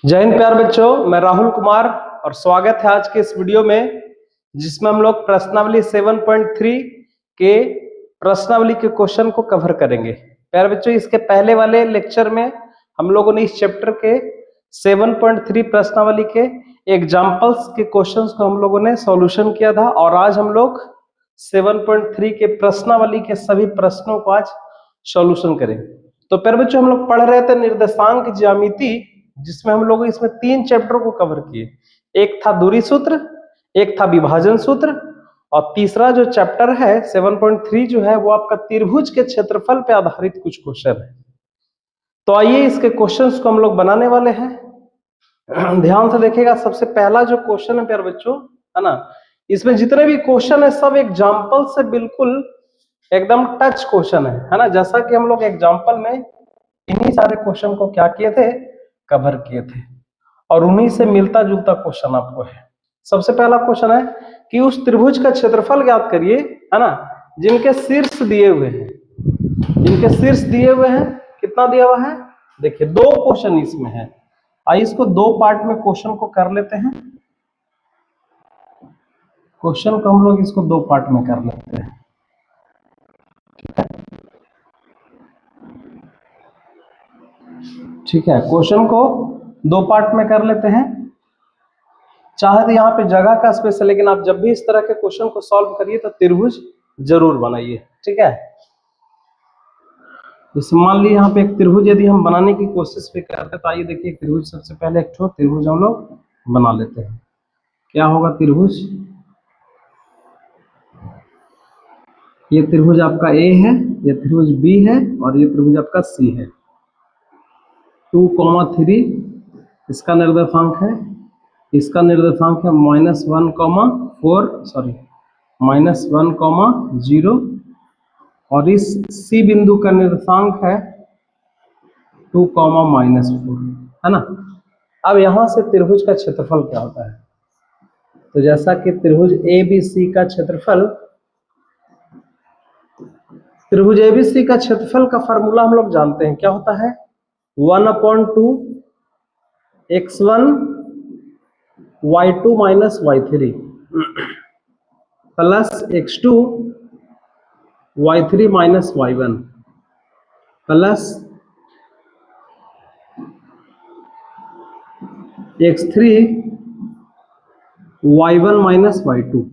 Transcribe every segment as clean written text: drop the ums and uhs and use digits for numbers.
जय हिंद प्यार बच्चों, मैं राहुल कुमार और स्वागत है आज के इस वीडियो में जिसमें हम लोग प्रश्नावली 7.3 के प्रश्नावली के क्वेश्चन को कवर करेंगे। प्यार बच्चों, इसके पहले वाले लेक्चर में हम लोगों ने इस चैप्टर के 7.3 प्रश्नावली के एग्जाम्पल्स के क्वेश्चंस को हम लोगों ने सॉल्यूशन किया था और आज हम लोग 7.3 के प्रश्नावली के सभी प्रश्नों को आज सॉल्यूशन करेंगे। तो प्यार बच्चों, हम लोग पढ़ रहे थे निर्देशांक ज्यामिति, जिसमें हम लोग इसमें 3 चैप्टर को कवर किए। एक था दूरी सूत्र, एक था विभाजन सूत्र और तीसरा जो चैप्टर है 7.3 जो है वो आपका त्रिभुज के क्षेत्रफल पे आधारित कुछ क्वेश्चन है। तो आइए इसके क्वेश्चंस को हम लोग बनाने वाले हैं। ध्यान से देखिएगा, सबसे पहला जो क्वेश्चन है प्यार बच्चों, है ना, इसमें जितने भी क्वेश्चन है सब एग्जाम्पल से बिल्कुल एकदम टच क्वेश्चन है ना। जैसा कि हम लोग एग्जाम्पल में इन्हीं सारे क्वेश्चन को क्या किए थे, कवर किए थे और उन्हीं से मिलता जुलता क्वेश्चन आपको है। सबसे पहला क्वेश्चन है कि उस त्रिभुज का क्षेत्रफल ज्ञात करिए, है ना, जिनके शीर्ष दिए हुए हैं। जिनके शीर्ष दिए हुए हैं, कितना दिया हुआ है, देखिए 2 क्वेश्चन इसमें है। आइए इसको 2 पार्ट में क्वेश्चन को कर लेते हैं। क्वेश्चन को हम लोग इसको 2 पार्ट में कर लेते हैं। ठीक है, क्वेश्चन को 2 पार्ट में कर लेते हैं। चाहे तो यहाँ पे जगह का स्पेस है, लेकिन आप जब भी इस तरह के क्वेश्चन को सॉल्व करिए तो त्रिभुज जरूर बनाइए। ठीक है, जैसे मान लीजिए यहाँ पे एक त्रिभुज यदि हम बनाने की कोशिश भी करते तो आइए देखिए त्रिभुज, सबसे पहले एक ठो त्रिभुज हम लोग बना लेते हैं। क्या होगा त्रिभुज, ये त्रिभुज आपका ए है, ये त्रिभुज बी है और ये त्रिभुज आपका सी है। 2,3 इसका निर्देशांक है, इसका निर्देशांक है -1,0 और इस सी बिंदु का निर्देशांक है 2,-4, है ना। अब यहां से त्रिभुज का क्षेत्रफल क्या होता है, तो जैसा कि त्रिभुज एबीसी का क्षेत्रफल, त्रिभुज एबीसी का क्षेत्रफल का फार्मूला हम लोग जानते हैं, क्या होता है 1/2 x1 y2 minus y3 plus x2 y3 minus y1 plus x3 y1 minus y2।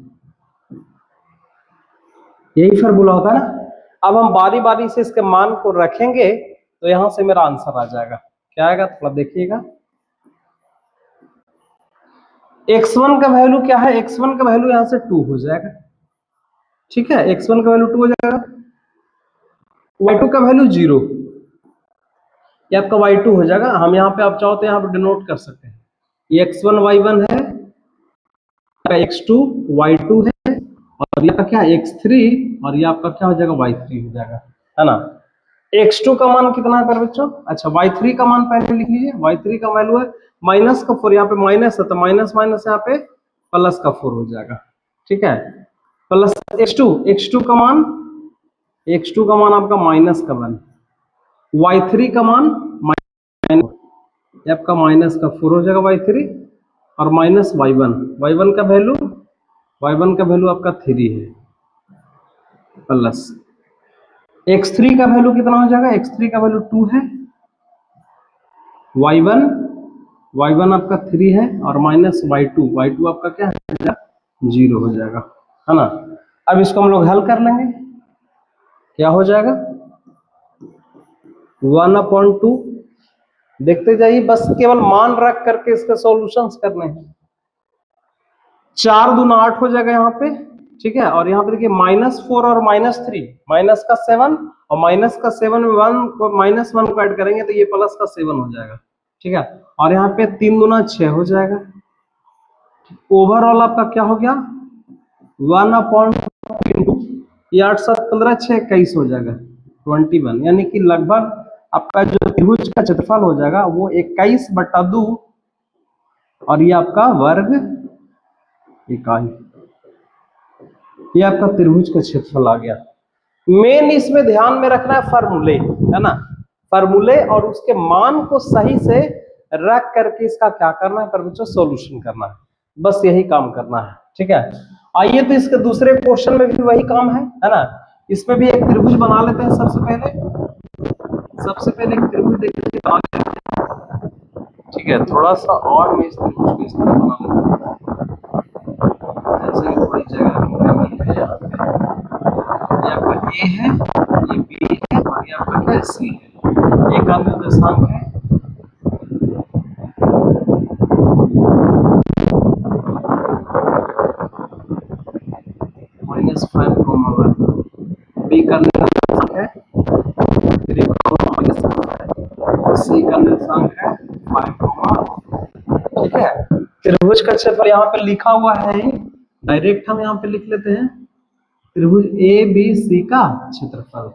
यही फार्मूला होता है ना। अब हम बारी बारी से इसके मान को रखेंगे तो यहां से मेरा आंसर आ जाएगा। क्या आएगा, थोड़ा देखिएगा। x1 का वैल्यू क्या है, x1 का वैल्यू यहां से 2 हो जाएगा। ठीक है, x1 का वैल्यू 2 हो जाएगा। y2 का वैल्यू 0, ये आपका y2 हो जाएगा। हम यहाँ पे आप चाहो तो यहाँ पे डिनोट कर सकते हैं, ये x1 y1 है, x2 y2 है और ये क्या है x3 और ये आपका क्या हो जाएगा y3 हो जाएगा, है ना। x2 का मान कितना है पर बच्चों, अच्छा y3 का मान पहले लिख लीजिए। y3 का वैल्यू है -4, यहाँ पे माइनस है तो माइनस माइनस यहाँ पे +4 हो जाएगा। ठीक है, प्लस x2 का मान आपका -1, y3 का मान आपका -4 हो जाएगा y3 और माइनस y1 का वैल्यू आपका 3 है, प्लस x3 का वैल्यू कितना हो जाएगा, x3 का वैल्यू 2 है, y1 आपका 3 है और माइनस y2 आपका क्या है 0 हो जाएगा, है ना। अब इसको हम लोग हल कर लेंगे, क्या हो जाएगा 1/2। देखते जाइए, बस केवल मान रख करके इसके सॉल्यूशंस करने हैं। 4 दूना 8 हो जाएगा यहाँ पे। ठीक है, और यहाँ पे देखिए -4 और -3, माइनस का 7 और माइनस का 7 में 1 को -1 को ऐड करेंगे तो ये प्लस का 7 हो जाएगा। ठीक है, और यहाँ पे 3 दूना 6 हो जाएगा। ओवरऑल आपका क्या हो गया 1/2, ये 8 7 15 6 21 हो जाएगा 21, यानी कि लगभग आपका जो त्रिभुज का क्षेत्रफल हो जाएगा वो 21/2 और ये आपका वर्ग इकाई, ये आपका त्रिभुज का क्षेत्रफल आ गया। मेन इसमें ध्यान में रखना है फार्मूले, है ना, फार्मूले और उसके मान को सही से रख करके इसका क्या करना है पर बच्चों, सोल्यूशन करना है, बस यही काम करना है। ठीक है, आइए तो इसके दूसरे क्वेश्चन में भी वही काम है ना। इसमें भी एक त्रिभुज बना लेते हैं। सबसे पहले एक त्रिभुज देखिए बना लेते हैं। ठीक है, थोड़ा सा और मैं इस त्रिभुज को इस तरह बना लेता हूं, ऐसे ही थोड़ी जगह है यहाँ पे। ये आपका ए है, ये बी है और ये आपका क्या सी है। एक का निर्देशांक है -5, बी का निर्देशांक है 3, -5, सी का निर्देशांक है 5, ठीक है। त्रिभुज का क्षेत्रफल यहाँ पे लिखा हुआ है, डायरेक्ट हम यहाँ पे लिख लेते हैं त्रिभुज ए बी सी का क्षेत्रफल।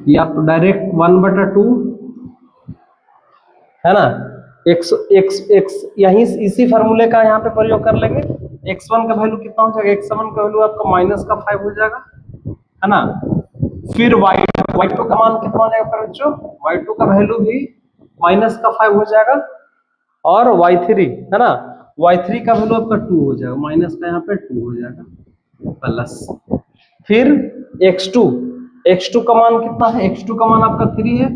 ये आप डायरेक्ट 1/2 है ना, x यहीं इसी फार्मूले का यहाँ पे प्रयोग कर लेंगे। x1 का वैल्यू कितना हो जाएगा, x1 का वैल्यू आपका -5 हो जाएगा, है ना। फिर y2 का मान कितना हो जाएगा पर बच्चों, y2 का वैल्यू भी -5 हो जाएगा। और y3 है ना, y3 का वैल्यू आपका 2 हो जाएगा, माइनस का यहाँ पे 2 हो जाएगा प्लस। फिर x2 का मान कितना है, x2 का मान आपका 3 है,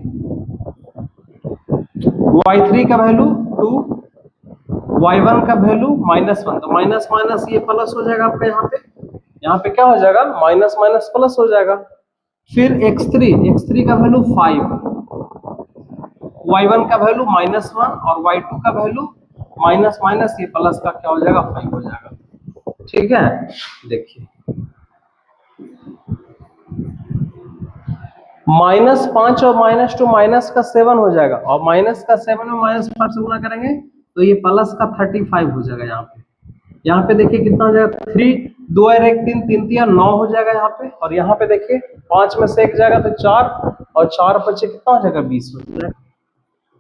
y3 का वैल्यू 2, y1 का वैल्यू -1, तो माइनस माइनस ये प्लस हो जाएगा आपका यहाँ पे क्या हो जाएगा, माइनस माइनस प्लस हो जाएगा। फिर x3 का वैल्यू 5, y1 का वैल्यू -1 और y2 का वैल्यू माइनस माइनस ये प्लस का क्या हो जाएगा, 5 हो जाएगा। ठीक है, देखिए -5 और -2 माइनस का 7 हो जाएगा, और माइनस का 7 में -5 से गुणा करेंगे तो ये प्लस का 35 हो जाएगा। यहाँ पे देखिए कितना हो जाएगा, 3 2 और 1 3 3 3 9 हो जाएगा यहाँ पे। और यहाँ पे देखिए 5 में से 1 जाएगा तो 4, और 4 बचे कितना हो जाएगा, 20 हो जाएगा।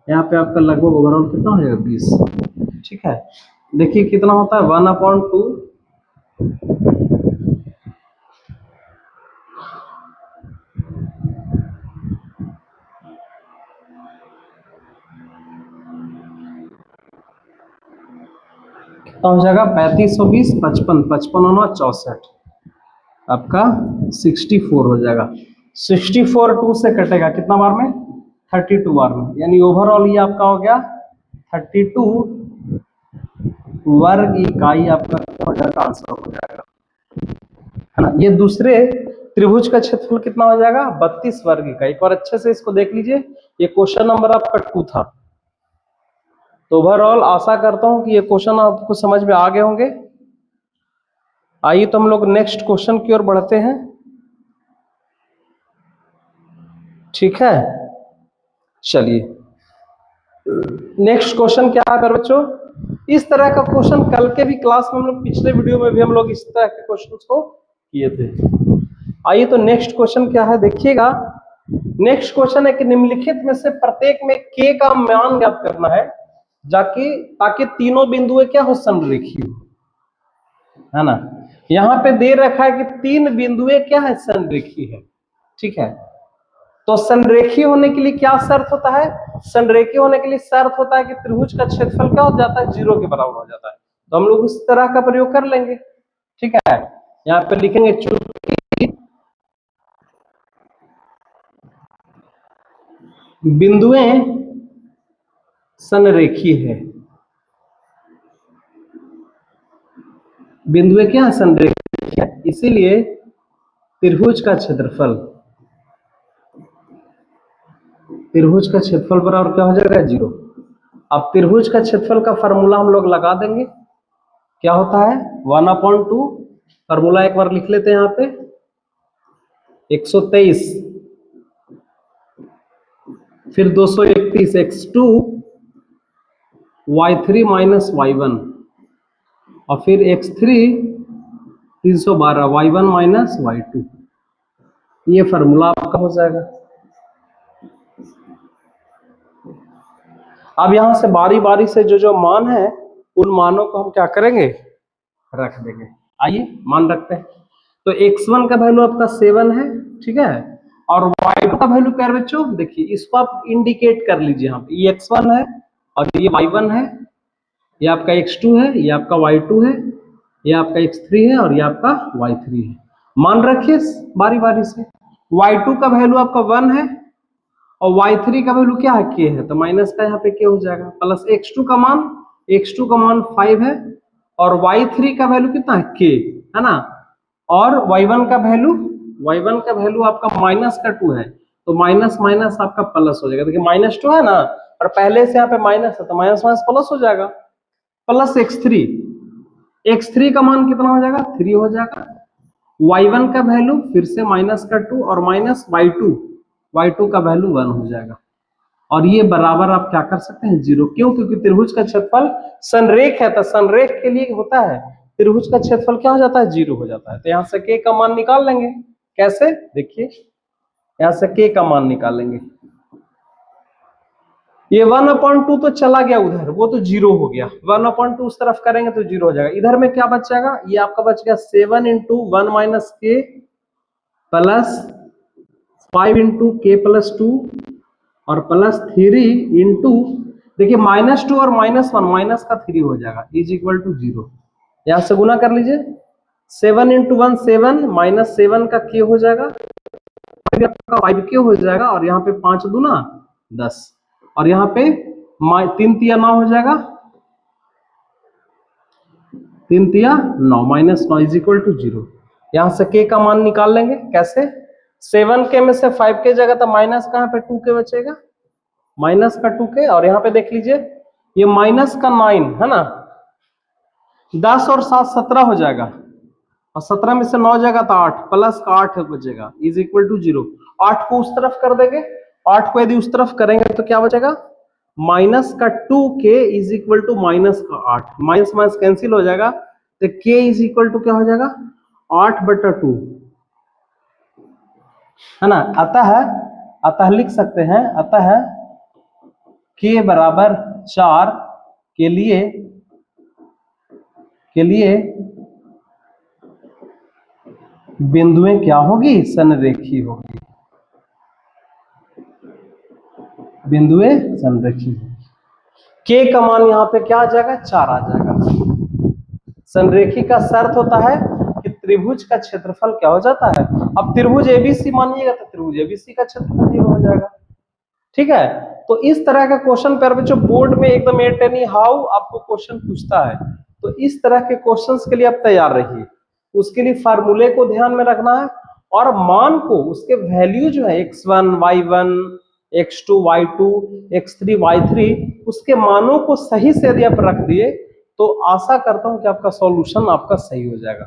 यहाँ पे आपका लगभग ओवरऑल कितना हो जाएगा, 20। ठीक है, देखिए कितना होता है, 1/2 कितना हो जाएगा, 35 और 20 55, 55 और 64 आपका 64 हो जाएगा। 64 2 से कटेगा कितना बार में, 32 बार में, यानी ओवरऑल ये आपका हो गया 32 वर्ग इकाई आपका आंसर हो जाएगा, है ना। ये दूसरे त्रिभुज का क्षेत्रफल कितना हो जाएगा, 32 वर्ग इकाई। एक बार अच्छे से इसको देख लीजिए, ये क्वेश्चन नंबर आपका 2 था। तो ओवरऑल आशा करता हूं कि ये क्वेश्चन आपको समझ में आ गए होंगे। आइए तो हम लोग नेक्स्ट क्वेश्चन की ओर बढ़ते हैं। ठीक है, चलिए नेक्स्ट क्वेश्चन क्या है बच्चों, इस तरह का क्वेश्चन कल के भी क्लास में हम लोग, पिछले वीडियो में भी हम लोग इस तरह के क्वेश्चंस को किए थे। आइए तो नेक्स्ट क्वेश्चन क्या है, देखिएगा। नेक्स्ट क्वेश्चन है कि निम्नलिखित में से प्रत्येक में k का मान ज्ञात करना है ताकि तीनों बिंदुएं क्या हो, समरेखी हो, है ना। यहाँ पे दे रखा है कि 3 बिंदुएं क्या है, समरेखी है। ठीक है, तो संरेखी होने के लिए क्या शर्त होता है, संरेखी होने के लिए शर्त होता है कि त्रिभुज का क्षेत्रफल क्या हो जाता है, 0 के बराबर हो जाता है। तो हम लोग इस तरह का प्रयोग कर लेंगे। ठीक है, यहाँ पे लिखेंगे चूंकि बिंदुएं संरेखी है, बिंदुएं क्या है, संरेखी है, इसीलिए त्रिभुज का क्षेत्रफल बराबर क्या हो जाएगा, 0। अब त्रिभुज का क्षेत्रफल का फार्मूला हम लोग लगा देंगे, क्या होता है, 1/2। फार्मूला एक बार लिख लेते हैं यहाँ पे, 123, फिर 231 x2 y3 माइनस y1, और फिर x3 312 y1 माइनस y2। ये फार्मूला आपका हो जाएगा। अब यहां से बारी बारी से जो मान है, उन मानों को हम क्या करेंगे, रख देंगे। आइए मान रखते हैं। तो x1 का वैल्यू आपका 7 है, ठीक है, और y2 y2 का वैल्यू प्यारे बच्चों देखिए, इसको आप इंडिकेट कर लीजिए यहाँ पे, ये x1 है और ये y1 है, ये आपका x2 है, ये आपका y2 है, ये आपका x3 है और ये आपका y3 है। मान रखिए बारी बारी से। y2 का वैल्यू आपका 1 है और y3 का वैल्यू क्या है, k है, तो माइनस का यहाँ पे k हो जाएगा, प्लस x2 का मान 5 है और y3 का वैल्यू कितना है, k है ना, और y1 का वैल्यू आपका माइनस का 2 है, तो माइनस माइनस आपका प्लस हो जाएगा। देखिए -2 है ना, और पहले से यहाँ पे माइनस है तो माइनस माइनस प्लस हो जाएगा, प्लस x3 का मान कितना हो जाएगा, 3 हो जाएगा। y1 का वैल्यू फिर से माइनस का 2 और माइनस y2 का वैल्यू 1 हो जाएगा, और ये बराबर आप क्या कर सकते हैं, 0। क्यों? क्योंकि त्रिभुज का क्षेत्रफल संरेख है, तो संरेख के लिए होता है त्रिभुज का क्षेत्रफल क्या हो जाता है, 0 हो जाता है। तो यहाँ से k का मान निकाल लेंगे। कैसे? देखिए यहाँ से k का मान निकालेंगे, ये 1/2 तो चला गया उधर, वो तो 0 हो गया, 1/2 उस तरफ करेंगे तो 0 हो जाएगा। इधर में क्या बच जाएगा, ये आपका बच गया 7 × 1 - k प्लस 5 × k + 2 और प्लस 3 इंटू, देखिए -2 और -1 माइनस का 3 हो जाएगा, इज इक्वल टू 0। यहां से गुना कर लीजिए, 7 × 1 7 -7 का k हो जाएगा, 5k हो जाएगा, और यहाँ पे 5 दूना 10 और यहाँ पे 3 तिया 9 हो जाएगा, 3 तिया 9 -9 इज इक्वल टू 0। यहाँ से k का मान निकाल लेंगे। कैसे? 7k में से 5k जगह तो माइनस का यहाँ पे 2k बचेगा, माइनस का 2k, और यहाँ पे देख लीजिए ये माइनस का 9 है ना, 10 और 7 17 हो जाएगा, और 17 में से 9 जाएगा तो 8 प्लस का 8 बचेगा, इज इक्वल टू 0। 8 को उस तरफ कर देंगे, 8 को यदि उस तरफ करेंगे तो क्या बचेगा, माइनस का 2k is equal to minus का 8, माइनस माइनस कैंसिल हो जाएगा, तो k इज इक्वल टू क्या हो जाएगा, 8/2 है ना। अतः लिख सकते हैं, अतः k बराबर 4 के लिए बिंदुएं क्या होगी, संरेखी होगी, बिंदुएं संरेखी होगी। k का मान यहाँ पे क्या आ जाएगा, 4 आ जाएगा। संरेखी का शर्त होता है कि त्रिभुज का क्षेत्रफल क्या हो जाता है, अब त्रिभुज एबीसी मानिएगा तो त्रिभुज एबीसी का क्षेत्रफल 0 हो जाएगा। ठीक है, तो इस तरह का क्वेश्चन पर बच्चों बोर्ड में एकदम एट एनी हाउ आपको क्वेश्चन पूछता है, तो इस तरह के क्वेश्चंस के लिए आप तैयार रहिए। उसके लिए फार्मूले को ध्यान में रखना है, और मान को, उसके वैल्यू जो है x1 y1 x2 y2 x3 y3, उसके मानों को सही से यदि आप रख दिए तो आशा करता हूं कि आपका सॉल्यूशन आपका सही हो जाएगा।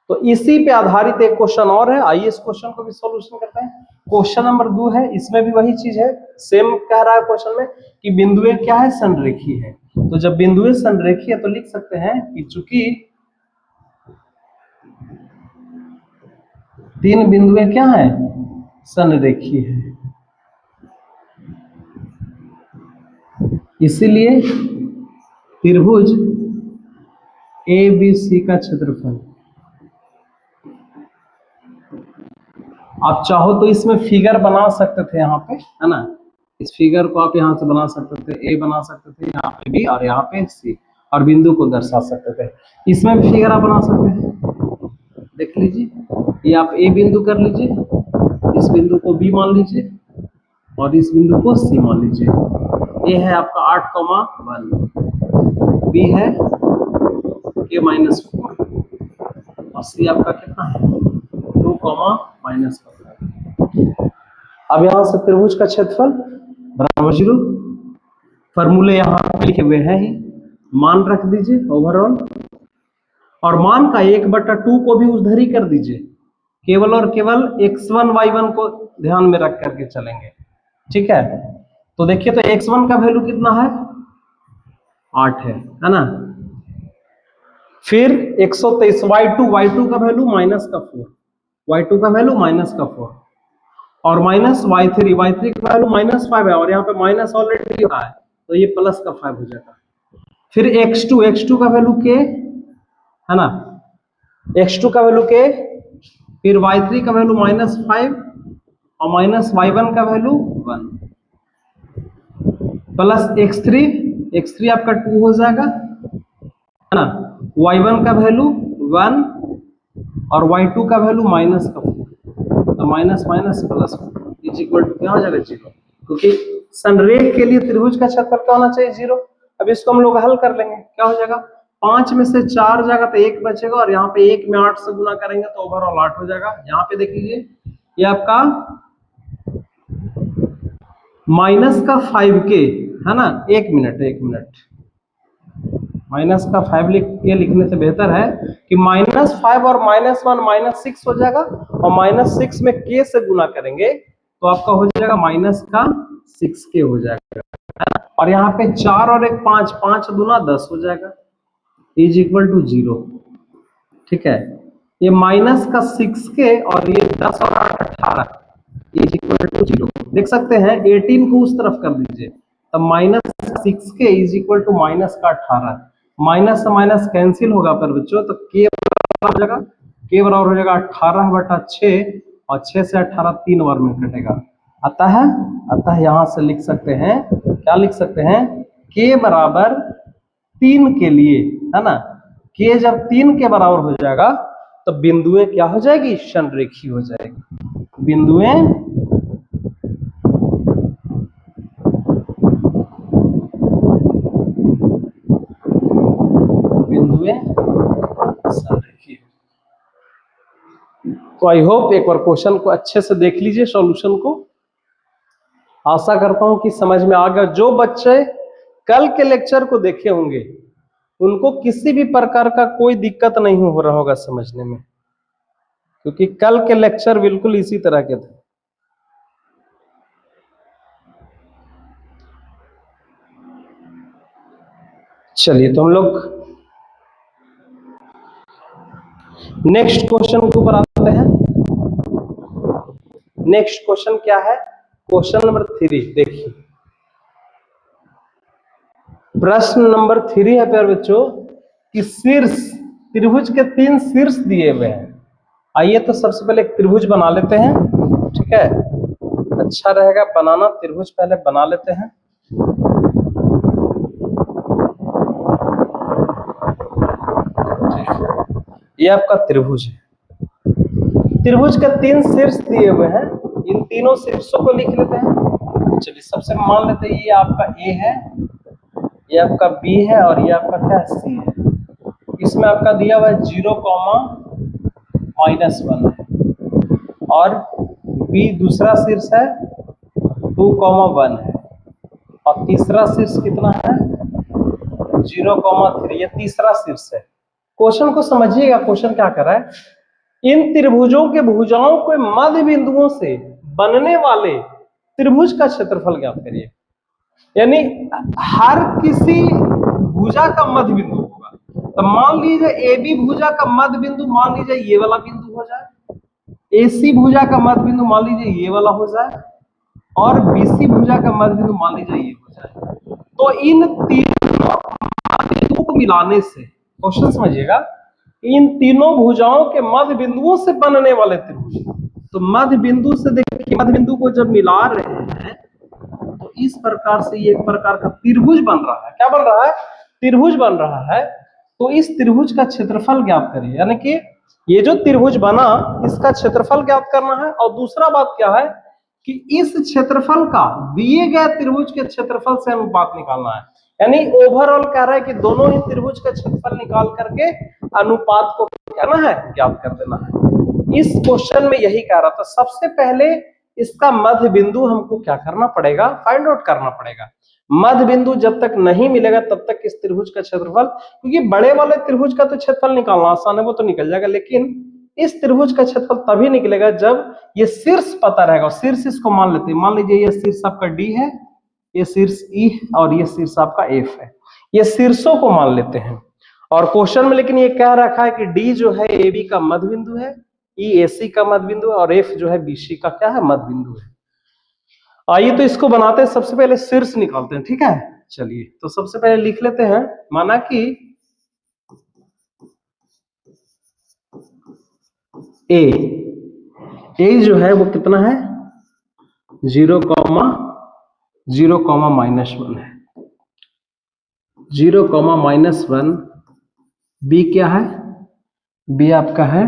तो इसी पे आधारित एक क्वेश्चन और है, आइए इस क्वेश्चन को भी सॉल्यूशन करते हैं। क्वेश्चन नंबर 2 है, इसमें भी वही चीज है, सेम कह रहा है क्वेश्चन में कि बिंदुएं क्या है, संरेखी है। तो जब बिंदुएं संरेखी है तो लिख सकते हैं कि चूंकि 3 बिंदुएं क्या है, संरेखी है, इसीलिए त्रिभुज एबीसी का क्षेत्रफल, आप चाहो तो इसमें फिगर बना सकते थे यहाँ पे, है ना, इस फिगर को आप यहाँ से बना सकते थे, ए बना सकते थे, यहाँ पे बी और यहाँ पे सी, और बिंदु को दर्शा सकते थे। इसमें भी फिगर आप बना सकते हैं, देख लीजिए, ये आप ए बिंदु कर लीजिए, इस बिंदु को बी मान लीजिए और इस बिंदु को सी मान लीजिए। ए है आपका 8,1, बी है k-4 और सी आपका कितना है 2, -4। अब यहां से त्रिभुज का क्षेत्रफल बराबर 0, फॉर्मूले यहाँ पे लिखे हुए हैं ही, मान रख दीजिए ओवरऑल, और मान का 1/2 को भी उधर ही कर दीजिए, केवल और केवल x1 y1 को ध्यान में रख करके चलेंगे। ठीक है, तो देखिए तो x1 का वैल्यू कितना है, 8 है ना, फिर 123, y2 का वैल्यू -4, y2 का वैल्यू -4, और माइनस y3 का वैल्यू -5 है, और यहाँ पे माइनस ऑलरेडी है तो ये प्लस का 5 हो जाएगा। फिर x2 का वैल्यू k है ना, x2 का वैल्यू k, फिर y3 का वैल्यू -5 और माइनस y1 का वैल्यू 1 प्लस x3 आपका 2 हो जाएगा है ना, y1 का वैल्यू 1 और y2 का वैल्यू माइनस का 4, तो minus minus plus is equal to क्या हो जाएगा 0, क्योंकि संरेख के लिए त्रिभुज का क्षेत्रफल क्या होना चाहिए 0। अब इसको हम लोग हल कर लेंगे, क्या हो जाएगा 5 में से 4 जाएगा तो 1 बचेगा, और यहाँ पे 1 में 8 से गुना करेंगे तो ओवरऑल 8 हो जाएगा। यहाँ पे देख लीजिए ये आपका माइनस का 5k है ना, 1 मिनट माइनस का 5 लिख के लिखने से बेहतर है कि -5 और -1 -6 हो जाएगा, और -6 में k से गुना करेंगे तो आपका हो जाएगा माइनस का 6k हो जाएगा, और यहाँ पे 4 और 1 5, 5 दूना 10 हो जाएगा इज इक्वल टू 0। ठीक है, ये माइनस का 6k और ये 10 और 8 18 इज इक्वल टू 0। देख सकते हैं 18 को उस तरफ कर दीजिए, तब -6k is equal to minus का 18, माइनस से माइनस कैंसिल होगा पर बच्चों, तो k बराबर हो जाएगा, k बराबर हो जाएगा 18/6, और 6 से 18 3 बार में कटेगा, अतः यहां से लिख सकते हैं, क्या लिख सकते हैं, k बराबर 3 के लिए है ना, k जब 3 के बराबर हो जाएगा तो बिंदुएं क्या हो जाएगी, संरेखी हो जाएगी, बिंदुएं संरेखी। तो आई होप एक बार क्वेश्चन को अच्छे से देख लीजिए, सॉल्यूशन को, आशा करता हूं कि समझ में आ गया। जो बच्चे कल के लेक्चर को देखे होंगे उनको किसी भी प्रकार का कोई दिक्कत नहीं हो रहा होगा समझने में, क्योंकि कल के लेक्चर बिल्कुल इसी तरह के थे। चलिए तो हम लोग नेक्स्ट क्वेश्चन के ऊपर आते हैं। नेक्स्ट क्वेश्चन क्या है, क्वेश्चन नंबर 3 देखिए, प्रश्न नंबर 3 है प्यारे बच्चों कि शीर्ष त्रिभुज के 3 शीर्ष दिए हुए हैं। आइए तो सबसे पहले एक त्रिभुज बना लेते हैं, ठीक है, अच्छा रहेगा बनाना, त्रिभुज पहले बना लेते हैं। ये आपका त्रिभुज है, त्रिभुज के 3 शीर्ष दिए हुए हैं, इन तीनों शीर्षों को लिख लेते हैं। चलिए सबसे मान लेते हैं ये आपका ए है, ये आपका बी है, और ये आपका क्या है, सी है। इसमें आपका दिया हुआ है 0, -1 है, और बी दूसरा शीर्ष है 2, 1 है, और तीसरा शीर्ष कितना है 0, 3, ये तीसरा शीर्ष है। क्वेश्चन को समझिएगा, क्वेश्चन क्या कर रहा है, इन त्रिभुजों के भुजाओं के मध्य बिंदुओं से बनने वाले त्रिभुज का क्षेत्रफल ज्ञात करिए। यानी हर किसी भुजा का मध्य बिंदु होगा, तो मान लीजिए ए बी भुजा का मध्य बिंदु मान लीजिए ये वाला बिंदु हो जाए, AC भुजा का मध्य बिंदु मान लीजिए ये वाला हो जाए, और BC भुजा का मध्य बिंदु मान लीजिए ये हो जाए। तो इन तीनों मध्य बिंदुओं को मिलाने से, क्वेश्चन समझिएगा, इन तीनों भुजाओं के मध्य बिंदुओं से बनने वाले त्रिभुज, तो मध्य बिंदु से देखिए, मध्य बिंदु को जब मिला रहे हैं तो इस प्रकार से ये एक प्रकार का त्रिभुज बन रहा है। क्या बन रहा है, त्रिभुज बन रहा है। तो इस त्रिभुज का क्षेत्रफल ज्ञात करिए, यानी कि ये जो त्रिभुज बना इसका क्षेत्रफल ज्ञात करना है। और दूसरा बात क्या है कि इस क्षेत्रफल का दिए गए त्रिभुज के क्षेत्रफल से अनुपात निकालना है, यानी ओवरऑल कह रहा है कि दोनों ही त्रिभुज का क्षेत्रफल निकाल करके अनुपात को करना है, ज्ञात कर देना है। इस क्वेश्चन में यही कह रहा था। सबसे पहले इसका मध्य बिंदु हमको क्या करना पड़ेगा, फाइंड आउट करना पड़ेगा। मध्य बिंदु जब तक नहीं मिलेगा तब तक इस त्रिभुज का क्षेत्रफल, क्योंकि बड़े वाले त्रिभुज का तो क्षेत्रफल निकालना आसान है, वो तो निकल जाएगा, लेकिन इस त्रिभुज का क्षेत्रफल तभी निकलेगा जब ये शीर्ष पता रहेगा। शीर्ष इसको मान लेते हैं, मान लीजिए ये शीर्ष आपका डी है, ये शीर्ष ई और ये शीर्ष आपका एफ है, ये शीर्षों को मान लेते हैं। और क्वेश्चन में लेकिन ये कह रखा है कि डी जो है ए बी का मध्य बिंदु है, ई ए सी का मध्य बिंदु है, और एफ जो है बी सी का क्या है, मध्य बिंदु है। आइए तो इसको बनाते हैं, सबसे पहले शीर्ष निकालते हैं, ठीक है। चलिए तो सबसे पहले लिख लेते हैं, माना कि ए जो है वो कितना है 0, 0, -1 है। 0, -1, बी क्या है? बी आपका है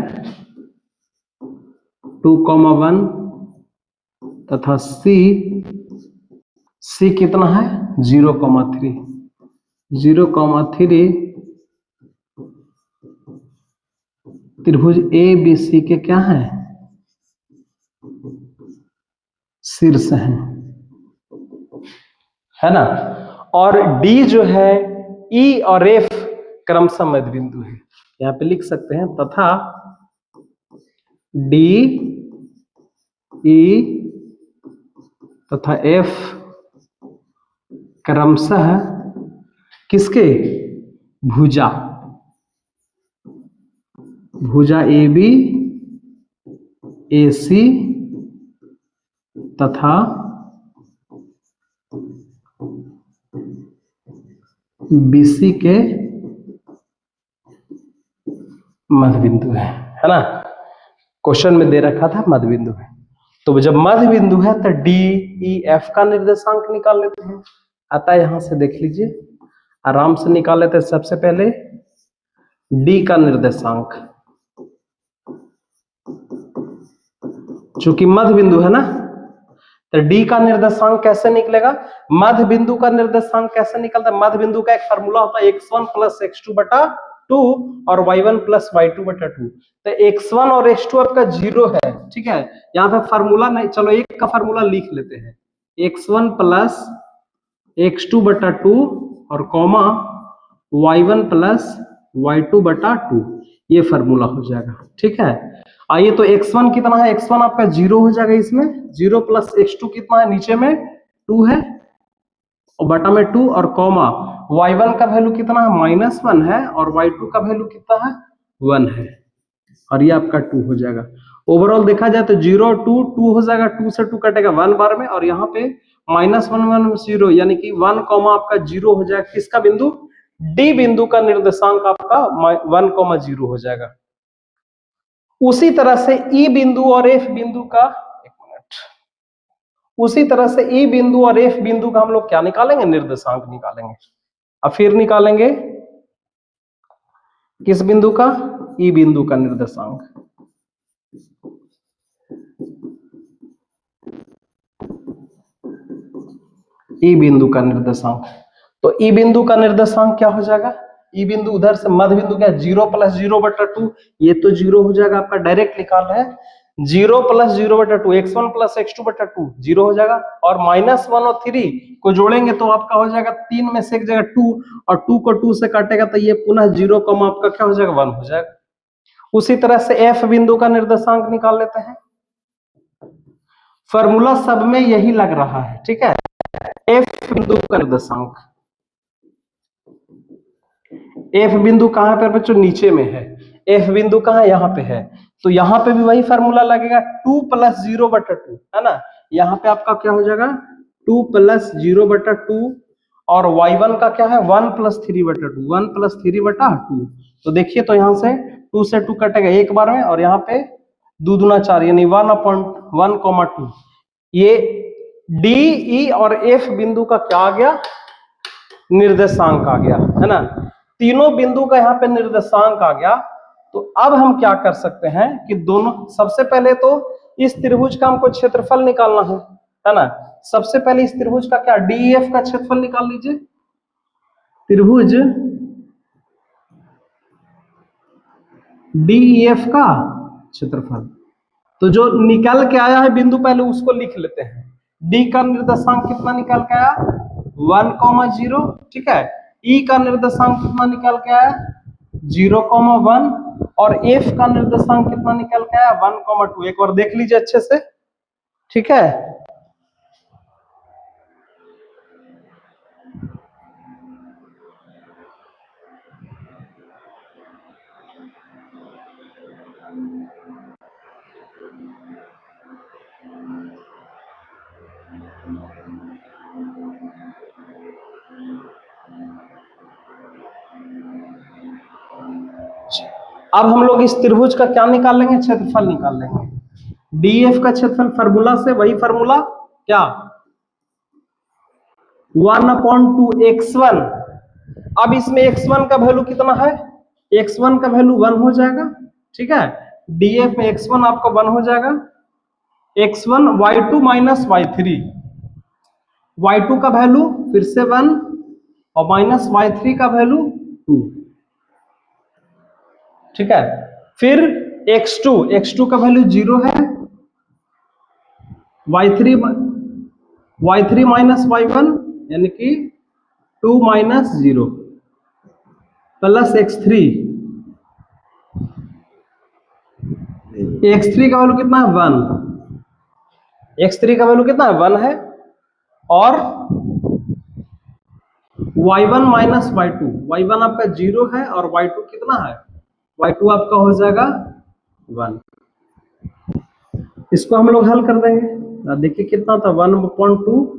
2, 1 तथा सी कितना है? 0, 3। 0, 3 त्रिभुज ए बी सी के क्या है? शीर्ष है ना। और डी जो है ई और एफ क्रमशः मध्य बिंदु है। यहां पे लिख सकते हैं तथा डी ई तथा एफ क्रमशः किसके? भुजा ए बी ए सी तथा बीसी के मध्य बिंदु है ना। क्वेश्चन में दे रखा था मध्य बिंदु है, तो जब मध्य बिंदु है तो डी ई एफ का निर्देशांक निकाल लेते हैं। आता है यहां से देख लीजिए, आराम से निकाल लेते हैं। सबसे पहले डी का निर्देशांक, चूंकि मध्य बिंदु है ना, तो डी का निर्देशांक कैसे निकलेगा? मध्य बिंदु का निर्देशांक कैसे निकलता है? मध्य बिंदु का एक फार्मूला होता है x1 + x2/2 और y1 + y2/2। तो x1 और x2 आपका 0 है, ठीक है। यहाँ पे फार्मूला नहीं, चलो एक का फार्मूला लिख लेते हैं, x1 + x2/2 और कॉमा y1 + y2/2, ये फार्मूला हो जाएगा, ठीक है। आइए तो x1 कितना है? x1 आपका 0 हो जाएगा इसमें। 0 + x2 कितना है? नीचे में 2 है और बटा में 2 और कॉमा y1 का वैल्यू कितना है? -1 है और y2 का वैल्यू कितना है? 1 है और ये आपका 2 हो जाएगा। ओवरऑल देखा जाए तो 0 2 2 हो जाएगा, 2 से 2 कटेगा 1 बार में, और यहाँ पे -1 1 0 यानी कि 1 आपका 0 हो जाएगा। किसका बिंदु? डी बिंदु का निर्देशांक आपका 1 0 हो जाएगा। उसी तरह से ई बिंदु और एफ बिंदु का, एक मिनट, उसी तरह से ई बिंदु और एफ बिंदु का हम लोग क्या निकालेंगे? निर्देशांक निकालेंगे। अब फिर निकालेंगे किस बिंदु का? ई बिंदु का निर्देशांक। ई बिंदु का निर्देशांक, तो ई बिंदु का निर्देशांक क्या हो जाएगा? ई बिंदु उधर से मध्य बिंदु क्या? 0 + 0/2, ये तो 0 हो जाएगा आपका, डायरेक्ट निकाल रहे हैं। 0 + 0/2 x1 + x2/2 0 हो जाएगा, और -1 और 3 को जोड़ेंगे तो आपका हो जाएगा 3 में से एक जगह 2, और 2 को 2 से काटेगा तो ये पुनः 0, आपका क्या हो जाएगा? 1 हो जाएगा। उसी तरह से एफ बिंदु का निर्देशांक निकाल लेते हैं। फॉर्मूला सब में यही लग रहा है, ठीक है। एफ बिंदु का निर्देशांक, एफ बिंदु कहां पर बच्चों? नीचे में है। एफ बिंदु कहां? यहाँ पे है, तो यहाँ पे भी वही फार्मूला लगेगा, 2 + 0/2, है ना। यहाँ पे आपका क्या हो जाएगा? 2 + 0/2, और y1 का क्या है? 1 + 3/2, 1 + 3/2। तो देखिए, तो यहाँ से 2 से 2 कटेगा एक बार में, और यहाँ पे 2 दूना 4 यानी 1/1, 2। ये डी ई और एफ बिंदु का क्या आ गया? निर्देशांक आ गया, है ना। तीनों बिंदु का यहाँ पे निर्देशांक आ गया। तो अब हम क्या कर सकते हैं कि दोनों, सबसे पहले तो इस त्रिभुज का हमको क्षेत्रफल निकालना है ना। सबसे पहले इस त्रिभुज का क्या? डीईएफ का क्षेत्रफल निकाल लीजिए। त्रिभुज डीईएफ का क्षेत्रफल, तो जो निकल के आया है बिंदु, पहले उसको लिख लेते हैं। डी का निर्देशांक कितना निकल के आया? 1, 0, ठीक है। ई का निर्देशांक कितना निकल के आया? 0, 1, और एफ का निर्देशांक कितना निकल के आया? 1, 2। एक बार देख लीजिए अच्छे से, ठीक है। अब हम लोग इस त्रिभुज का क्या निकाल लेंगे? क्षेत्रफल निकाल लेंगे। डीएफ का क्षेत्रफल फार्मूला से, वही फार्मूला क्या 1/2 x1। अब इसमें x1 का वैल्यू कितना है, x1 का वैल्यू 1 हो जाएगा, ठीक है। df में x1 आपका 1 हो जाएगा, x1 y2 minus y3, y2 का वैल्यू फिर से 1 और माइनस y3 का वैल्यू 2, ठीक है। फिर x2 का वैल्यू 0 है, y3 माइनस y1 यानी कि 2 माइनस 0 प्लस x3 का वैल्यू कितना है 1, x3 का वैल्यू कितना है 1 है, और y1 माइनस y1 आपका 0 है और y2 कितना है, y2 आपका हो जाएगा 1। इसको हम लोग हल कर देंगे, देखिए कितना था 1/2,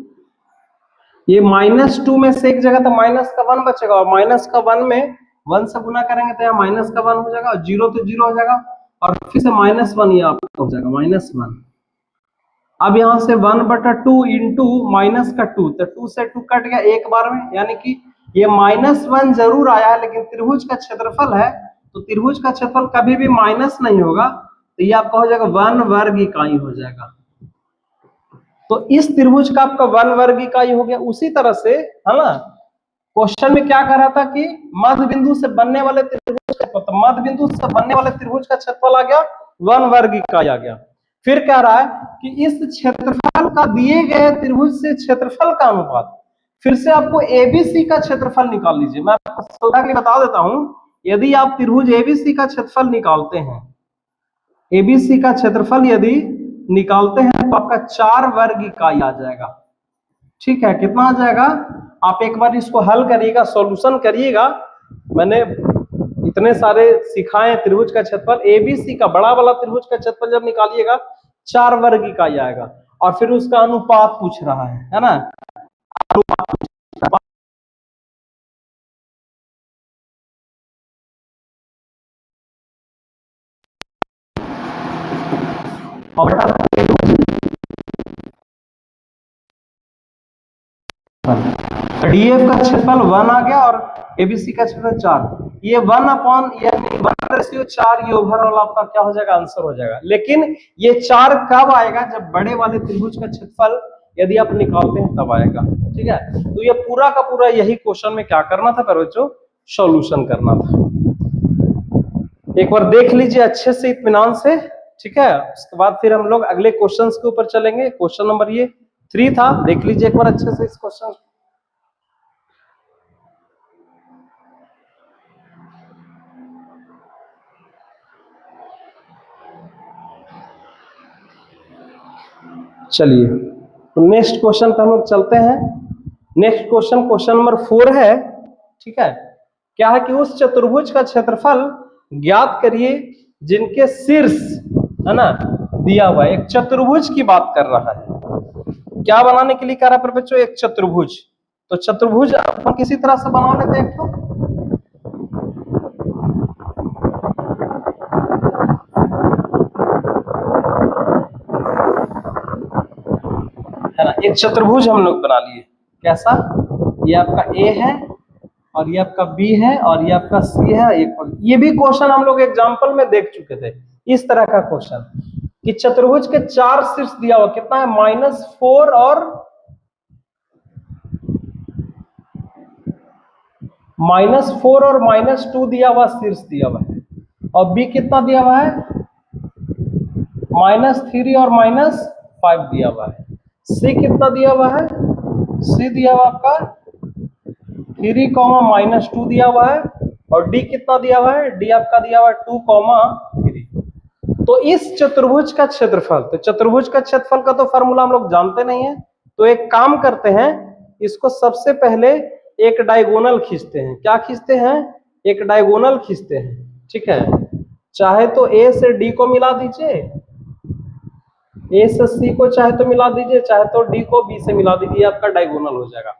ये -2 में से एक जगह तो माइनस का 1 बचेगा और माइनस का 1 में 1 से गुना करेंगे तो यहाँ माइनस का 1 हो जाएगा और 0 तो 0 हो जाएगा और फिर से -1 ये आपका हो जाएगा -1। अब यहाँ से 1/2 इंटू माइनस का 2, तो 2 से 2 कट गया एक बार में, यानी कि ये -1 जरूर आया है लेकिन त्रिभुज का क्षेत्रफल है तो त्रिभुज का क्षेत्रफल कभी भी माइनस नहीं होगा, तो ये आपका हो जाएगा 1 वर्ग इकाई हो जाएगा। तो इस त्रिभुज का आपका 1 वर्ग इकाई हो गया। उसी तरह से है ना, क्वेश्चन में क्या कह रहा था कि मध्य बिंदु से बनने वाले त्रिभुज का, तो मध्य बिंदु से बनने वाले त्रिभुज का क्षेत्रफल आ गया 1 वर्ग इकाई आ गया। फिर कह रहा है कि इस क्षेत्रफल का दिए गए त्रिभुज से क्षेत्रफल का अनुपात, फिर से आपको एबीसी का क्षेत्रफल निकाल लीजिए। मैं आपको सुविधा के लिए बता देता हूं, यदि आप त्रिभुज एबीसी का क्षेत्रफल निकालते हैं, एबीसी का क्षेत्रफल यदि निकालते हैं तो आपका 4 वर्ग इकाई आ जाएगा, ठीक है। कितना आ जाएगा, आप एक बार इसको हल करिएगा, सॉल्यूशन करिएगा। मैंने इतने सारे सिखाए त्रिभुज का क्षेत्रफल, एबीसी का बड़ा वाला त्रिभुज का क्षेत्रफल जब निकालिएगा 4 वर्ग इकाई आएगा और फिर उसका अनुपात पूछ रहा है ना। डीएफ का क्षेत्रफल 1 आ गया और एबीसी का क्षेत्रफल 4, ये 1/4 ये ओवरऑल आपका क्या हो जाएगा, आंसर हो जाएगा। लेकिन ये 4 कब आएगा, जब बड़े वाले त्रिभुज का क्षेत्रफल यदि आप निकालते हैं तब आएगा, ठीक है। तो ये पूरा का पूरा यही क्वेश्चन में क्या करना था बच्चों, सॉल्यूशन करना था। एक बार देख लीजिए अच्छे से इत्मीनान से, ठीक है। उसके बाद फिर हम लोग अगले क्वेश्चंस के ऊपर चलेंगे। क्वेश्चन नंबर ये 3 था, देख लीजिए एक बार अच्छे से इस क्वेश्चन। चलिए तो नेक्स्ट क्वेश्चन पे हम लोग चलते हैं। नेक्स्ट क्वेश्चन, क्वेश्चन नंबर 4 है, ठीक है। क्या है कि उस चतुर्भुज का क्षेत्रफल ज्ञात करिए जिनके शीर्ष, है ना, दिया हुआ है। एक चतुर्भुज की बात कर रहा है, क्या बनाने के लिए कह रहा है बच्चों, एक चतुर्भुज। तो चतुर्भुज अपन किसी तरह से बना लेते हैं, है ना, एक चतुर्भुज हम लोग बना लिए। कैसा, ये आपका ए है और ये आपका बी है और ये आपका सी है। ये भी क्वेश्चन हम लोग एग्जांपल में देख चुके थे, इस तरह का क्वेश्चन कि चतुर्भुज के 4 शीर्ष दिया हुआ, कितना है -4 और -2 दिया हुआ शीर्ष दिया हुआ है, और बी कितना दिया हुआ है -3 और -5 दिया हुआ है। सी कितना दिया हुआ है, सी दिया हुआ आपका 3, -2 दिया हुआ है, और डी कितना दिया हुआ है, डी आपका दिया हुआ है 2, 3। तो इस चतुर्भुज का क्षेत्रफल, तो चतुर्भुज का क्षेत्रफल का तो फॉर्मूला हम लोग जानते नहीं है, तो एक काम करते हैं, इसको सबसे पहले एक डायगोनल खींचते हैं। क्या खींचते हैं, एक डायगोनल खींचते हैं, ठीक है। चाहे तो ए से डी को मिला दीजिए, ए से सी को चाहे तो मिला दीजिए, चाहे तो डी को बी से मिला दीजिए, आपका डायगोनल हो जाएगा।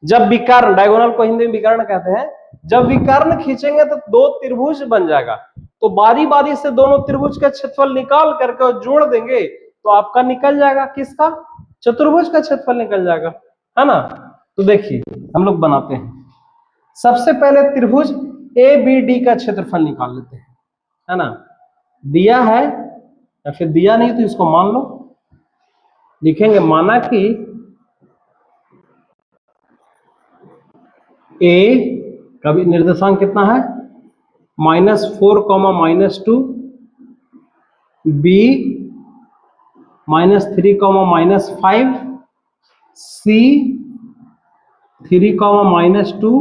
जब विकर्ण, डायगोनल को हिंदी में विकर्ण कहते हैं, जब विकर्ण खींचेंगे तो 2 त्रिभुज बन जाएगा। तो बारी बारी से दोनों त्रिभुज का क्षेत्रफल निकाल करके और जोड़ देंगे तो आपका निकल जाएगा किसका, चतुर्भुज का क्षेत्रफल निकल जाएगा, है ना। तो देखिए हम लोग बनाते हैं, सबसे पहले त्रिभुज ए बी डी का क्षेत्रफल निकाल लेते हैं, है ना। दिया है या फिर दिया नहीं तो इसको मान लो, लिखेंगे माना कि ए का भी निर्देशांक कितना है -4, -2, बी -3, -5, सी 3, -2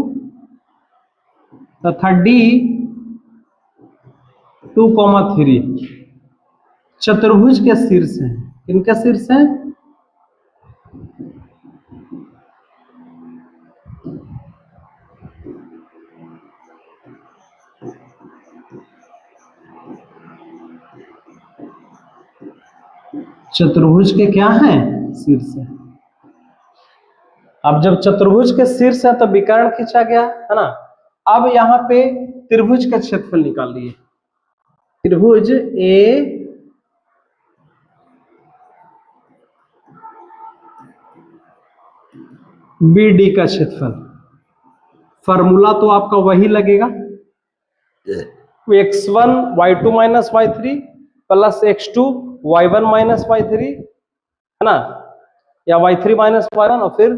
तथा डी 2, 3 चतुर्भुज के शीर्ष हैं। किनके शीर्ष हैं? चतुर्भुज के क्या हैं? शीर्ष है। अब जब चतुर्भुज के शीर्ष है तो विकर्ण खींचा गया, है ना। अब यहाँ पे त्रिभुज का क्षेत्रफल निकाल लिए, त्रिभुज ए बी डी का क्षेत्रफल, फॉर्मूला तो आपका वही लगेगा, x1 y2 - y3 plus x2 y1 - y3, है ना, या y3 - y1 और फिर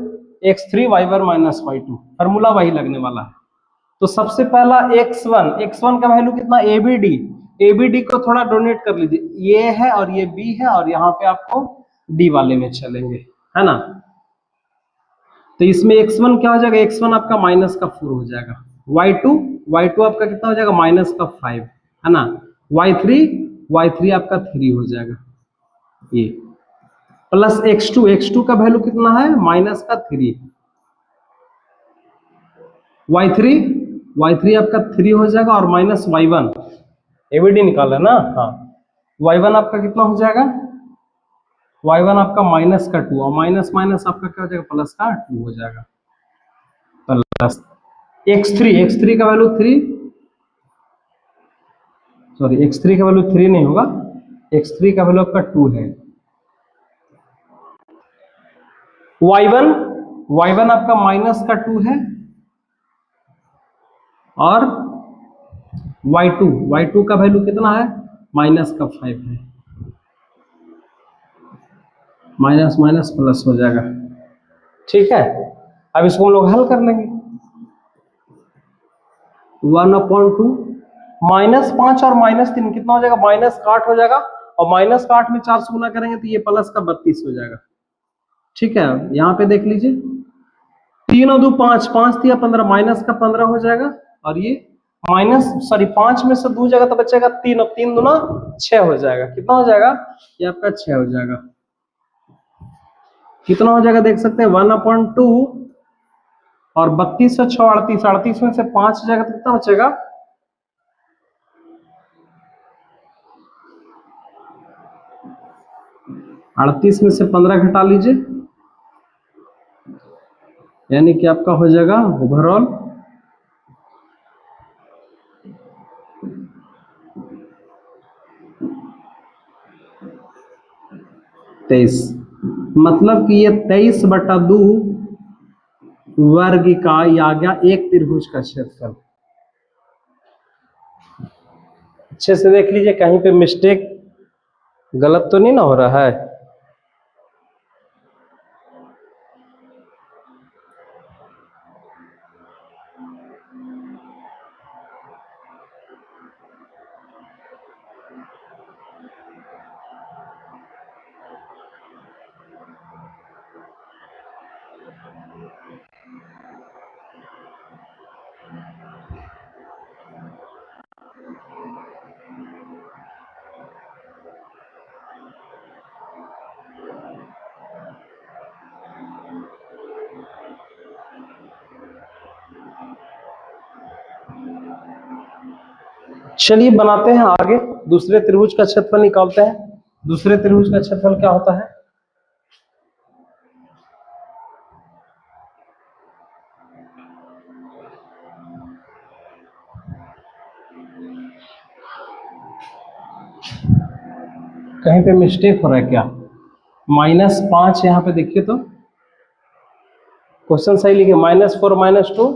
x3 y1 - y2, फॉर्मूला वही लगने वाला है। तो सबसे पहला x1 का वैल्यू कितना? एबीडी को थोड़ा डोनेट कर लीजिए, ये है और ये बी है और यहाँ पे आपको डी वाले में चलेंगे, है ना। तो इसमें x1 क्या हो जाएगा? x1 आपका -4 हो जाएगा, y2 आपका कितना हो जाएगा? -5, है ना। y3 आपका 3 हो जाएगा, ये प्लस x2 का वैल्यू कितना है? -3, y3 आपका 3 हो जाएगा और -y1, एबीडी निकाला ना, हाँ। y1 आपका कितना हो जाएगा? y1 आपका -2 और माइनस आपका क्या हो जाएगा? +2 हो जाएगा, प्लस x3 का वैल्यू 3, सॉरी x3 का वैल्यू 3 नहीं होगा, x3 का वैल्यू आपका 2 है। y1 आपका -2 है और y2 का वैल्यू कितना है? -5 है, माइनस प्लस हो जाएगा, ठीक है। अब इसको हम लोग हल कर लेंगे, 1/2 -5 और -3 कितना हो जाएगा? -8 हो जाएगा, और -8 में 4 से गुना करेंगे तो ये प्लस का 32 हो जाएगा, ठीक है। यहाँ पे देख लीजिए, 3 और 2 5, 5 दिया 15, माइनस का 15 हो जाएगा, और ये 5 में से 2 जाएगा तो बचेगा 3, और 3 दूना 6 हो जाएगा। कितना हो जाएगा? ये आपका 6 हो जाएगा। कितना हो जाएगा? देख सकते हैं 1/2 और 32 और 6 38, 38 में से 5 जाएगा तो कितना बचेगा? 38 में से 15 घटा लीजिए, यानी कि आपका हो जाएगा ओवरऑल 23, मतलब कि ये 23/2 वर्ग इकाई आ गया एक त्रिभुज का क्षेत्रफल। अच्छे से देख लीजिए, कहीं पे मिस्टेक गलत तो नहीं ना हो रहा है। चलिए बनाते हैं आगे, दूसरे त्रिभुज का क्षेत्रफल निकालते हैं। दूसरे त्रिभुज का क्षेत्रफल क्या होता है? कहीं पे मिस्टेक हो रहा है क्या? -5 यहाँ पे देखिए तो क्वेश्चन सही लिखे, -4 -2,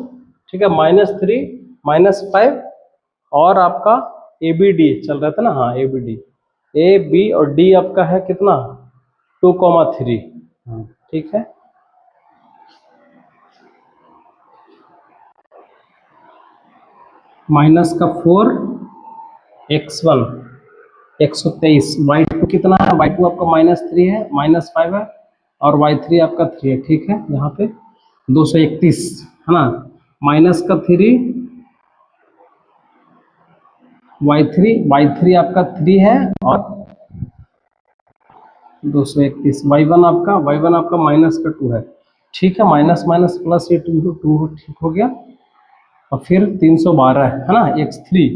ठीक है, -3 -5 और आपका ABD चल रहा था ना, हाँ ABD, A B और D आपका है कितना 2,3, ठीक है। -4 x1 123, y2 कितना है, y2 आपका -3 है, -5 है और y3 आपका 3 है, ठीक है। यहाँ पे 231 है ना, -3 y3 आपका 3 है और 231 y1 आपका -2 है, ठीक है। माइनस माइनस प्लस ये 2 ठीक हो गया और फिर 312 है ना, x3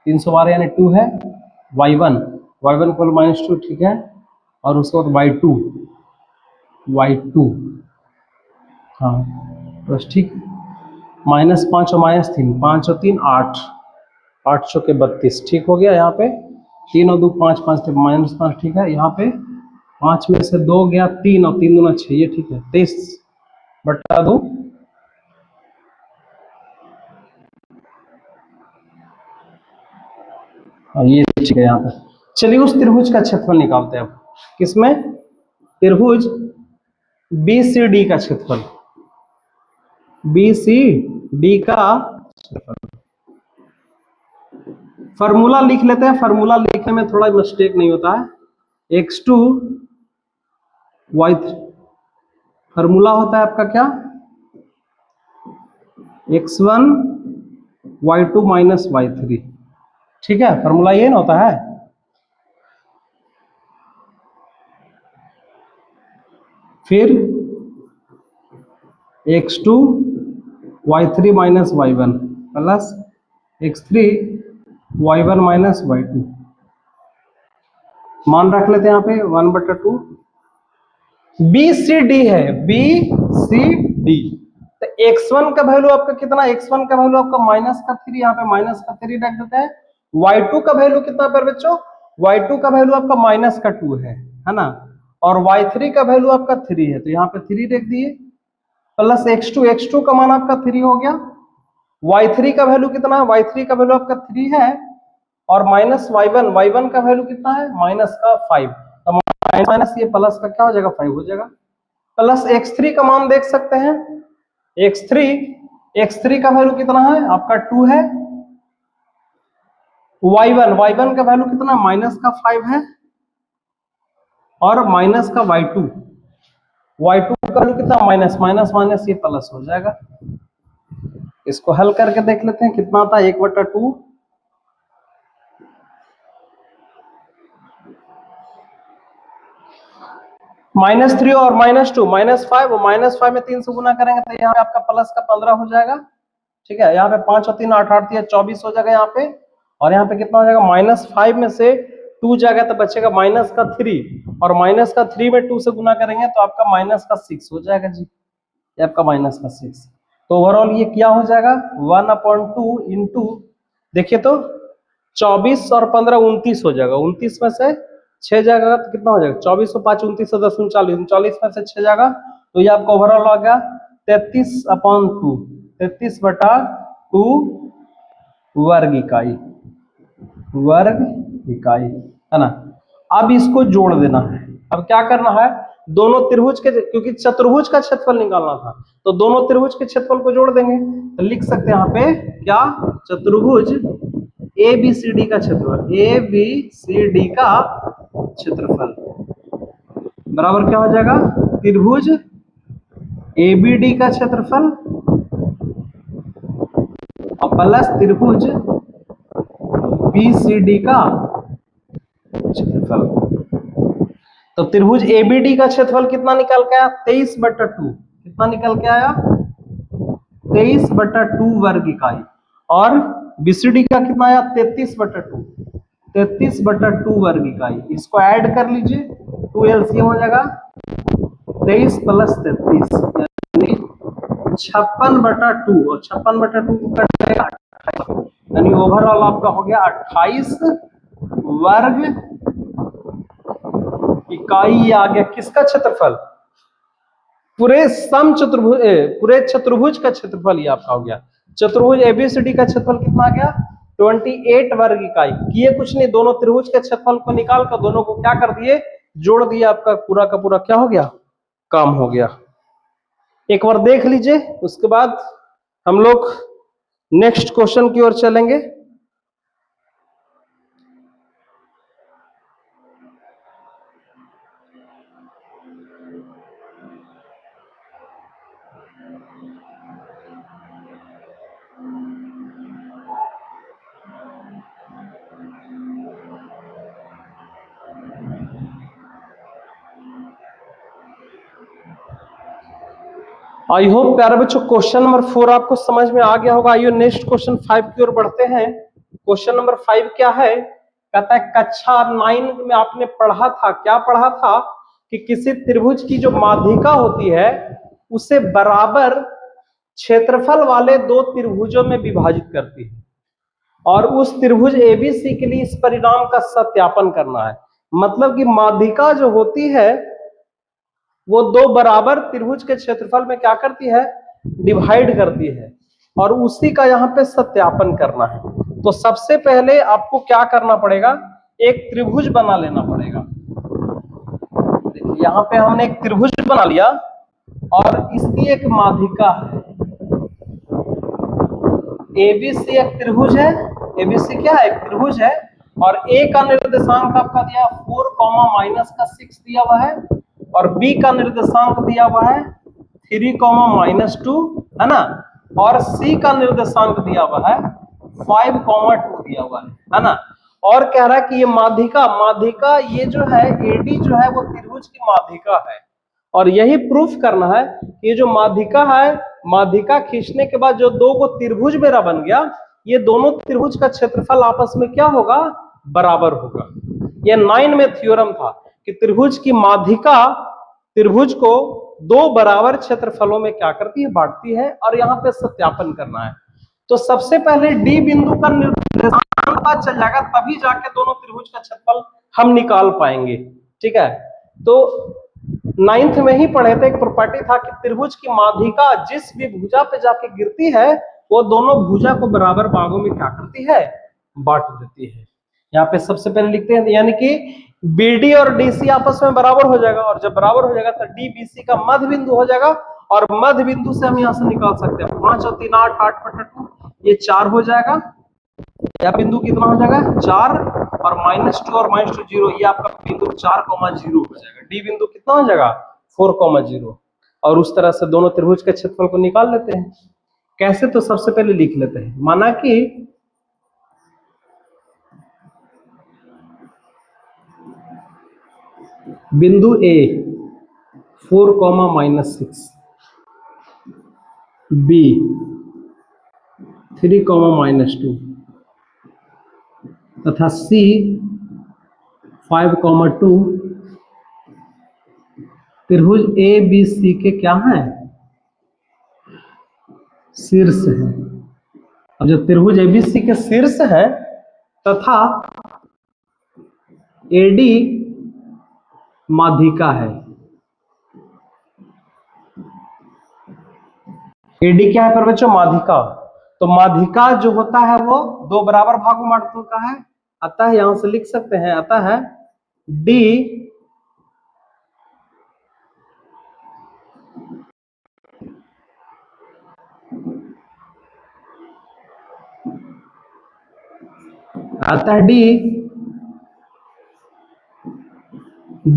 312 यानी 2 है, y1 को -2, ठीक है। और उसके बाद y2 हाँ बस ठीक, -5 और -3, 5 और 3 8, 8 चौके 32, ठीक हो गया। यहाँ पे 3 और 2 5, 5 थे -5, ठीक है। यहाँ पे 5 में से 2 गया 3 और 3 दूना 6, ये ठीक है। 23/2 ये ठीक है। यहाँ पे चलिए उस त्रिभुज का क्षेत्रफल निकालते हैं अब। किसमें, त्रिभुज BCD का क्षेत्रफल, BCD का फॉर्मूला लिख लेते हैं। फॉर्मूला लिखने में थोड़ा मिस्टेक नहीं होता है। x2 y3 फॉर्मूला होता है आपका क्या, x1 y2 - y3, ठीक है। फॉर्मूला ये ना होता है। फिर x2 y3 - y1 plus x3 y1 - y2, मान रख लेते हैं यहाँ पे 1/2। BCD है, BCD, तो x1 का वैल्यू आपका कितना, x1 का वैल्यू आपका -3, यहाँ पे -3 रख देते हैं। y2 का वैल्यू कितना पर बच्चों, y2 का वैल्यू आपका -2 है ना, और y3 का वैल्यू आपका 3 है, तो यहाँ पे 3 रख दिए, प्लस x2 का मान आपका 3 हो गया। y3 का वैल्यू कितना है, y3 का वैल्यू आपका 3 है और y1 का वैल्यू कितना है, -5, तो माइनस ये प्लस का क्या हो जाएगा, 5 हो जाएगा। प्लस x3 का मान देख सकते हैं, x3 का वैल्यू कितना है आपका 2 है। y1 का वैल्यू कितना, -5 है और माइनस का y2 का वैल्यू कितना, माइनस ये प्लस हो जाएगा। इसको हल करके देख लेते हैं कितना आता है, 1/2 -3 और -2 -5 और -5 में 3 से गुना करेंगे तो यहाँ पे आपका प्लस का 15 हो जाएगा, ठीक है। यहाँ पे 5 और 3 8 8 24 हो जाएगा यहाँ पे, और यहाँ पे कितना हो जाएगा, -5 में से 2 जाएगा तो बचेगा -3, और -3 में 2 से गुना करेंगे तो आपका -6 हो जाएगा जी, ये आपका -6। तो ओवरऑल ये क्या हो जाएगा, 1/2 इंटू, देखिए तो 24 और 15 29 हो जाएगा, 29 में से 6 जाएगा तो कितना हो जाएगा, 24 और 5 29 और 10 39 में से 6 जाएगा तो ये आपका ओवरऑल आ गया 33/2, 33/2 वर्ग इकाई है ना। अब इसको जोड़ देना है। अब क्या करना है, दोनों त्रिभुज के, क्योंकि चतुर्भुज का क्षेत्रफल निकालना था तो दोनों त्रिभुज के क्षेत्रफल को जोड़ देंगे, तो लिख सकते हैं यहाँ पे क्या, चतुर्भुज ABCD का क्षेत्रफल, ABCD का क्षेत्रफल बराबर क्या हो जाएगा, त्रिभुज ABD का क्षेत्रफल और प्लस त्रिभुज BCD का क्षेत्रफल। तो त्रिभुज ABD का क्षेत्रफल कितना निकल के आया, 23/2, कितना निकल के आया, 23/2 वर्ग इकाई, और BCD का कितना आया, 33/2, 33/2 वर्ग इकाई। इसको ऐड कर लीजिए, 2 LCM हो जाएगा, 23 + 33 यानी 56/2, और 56/2 को कट जाएगा 28, यानी ओवरऑल आपका हो गया 28 वर्ग इकाई ये आ गया किसका क्षेत्रफल, पूरे चतुर्भुज का क्षेत्रफल ये आपका हो गया। चतुर्भुज एबीसीडी का क्षेत्रफल कितना आ गया 28 वर्ग इकाई। किए कुछ नहीं, दोनों त्रिभुज के क्षेत्रफल को निकाल कर दोनों को क्या कर दिए, जोड़ दिए, आपका पूरा का पूरा क्या हो गया, काम हो गया। एक बार देख लीजिए, उसके बाद हम लोग नेक्स्ट क्वेश्चन की ओर चलेंगे। आई होप प्यारे बच्चों क्वेश्चन नंबर 4 आपको समझ में आ गया होगा। आइए नेक्स्ट क्वेश्चन 5 की ओर बढ़ते हैं। क्वेश्चन नंबर 5 क्या है, कहता है कक्षा 9 में आपने पढ़ा था, क्या पढ़ा था कि किसी त्रिभुज की जो माध्यिका होती है उसे बराबर क्षेत्रफल वाले दो त्रिभुजों में विभाजित करती है और उस त्रिभुज एबीसी के लिए इस परिणाम का सत्यापन करना है। मतलब कि माध्यिका जो होती है वो दो बराबर त्रिभुज के क्षेत्रफल में क्या करती है, डिवाइड करती है और उसी का यहाँ पे सत्यापन करना है। तो सबसे पहले आपको क्या करना पड़ेगा, एक त्रिभुज बना लेना पड़ेगा। देखिए यहाँ पे हमने एक त्रिभुज बना लिया और इसकी एक माध्यिका है। एबीसी एक त्रिभुज है, एबीसी क्या है, एक त्रिभुज है और ए का निर्देशांक आपका दिया 4, -6 दिया हुआ है और बी का निर्देशांक दिया हुआ है 3, -2 है ना, और सी का निर्देशांक दिया हुआ है 5, 2 दिया हुआ है ना। और कह रहा है कि ये माध्यिका ये जो है एडी जो है वो त्रिभुज की माध्यिका है और यही प्रूफ करना है कि ये जो माध्यिका है, माध्यिका खींचने के बाद जो दो को त्रिभुज मेरा बन गया, ये दोनों त्रिभुज का क्षेत्रफल आपस में क्या होगा, बराबर होगा। ये 9 में थ्योरम था कि त्रिभुज की माध्यिका त्रिभुज को दो बराबर क्षेत्रफलों में क्या करती है, बांटती है और यहाँ पे सत्यापन करना है। तो सबसे पहले डी बिंदु का निर्देशांक पता चल जाएगा, तभी जाके दोनों त्रिभुज का क्षेत्रफल हम निकाल पाएंगे। ठीक है, तो 9th में ही पढ़े थे, एक प्रॉपर्टी था कि त्रिभुज की माध्यिका जिस भी भुजा पे जाके गिरती है वो दोनों भुजा को बराबर भागों में क्या करती है, बांट देती है। यहाँ पे सबसे पहले लिखते हैं, यानी कि बीडी और डीसी आपस में बराबर हो जाएगा और जब बराबर हो जाएगा तो डी बीसी का मध्य बिंदु हो जाएगा और मध्य बिंदु से हम यहाँ से निकाल सकते हैं 5 और 3 8, 8/2 ये 4 हो जाएगा। यह बिंदु कितना हो जाएगा 4 और -2 और -2 0, ये आपका बिंदु 4,0 हो जाएगा। डी बिंदु कितना हो जाएगा 4,0 और उस तरह से दोनों त्रिभुज के क्षेत्रफल को निकाल लेते हैं। कैसे, तो सबसे पहले लिख लेते हैं, माना कि बिंदु ए 4, -6, बी 3, -2 तथा सी 5, 2 त्रिभुज ए बी सी के क्या हैं, शीर्ष है। अब जब त्रिभुज एबीसी के शीर्ष है तथा एडी माध्यिका है, एडी क्या है पर बच्चों, माध्यिका। तो माध्यिका जो होता है वो दो बराबर भागों में बांट होता है, अतः यहां से लिख सकते हैं, अतः है डी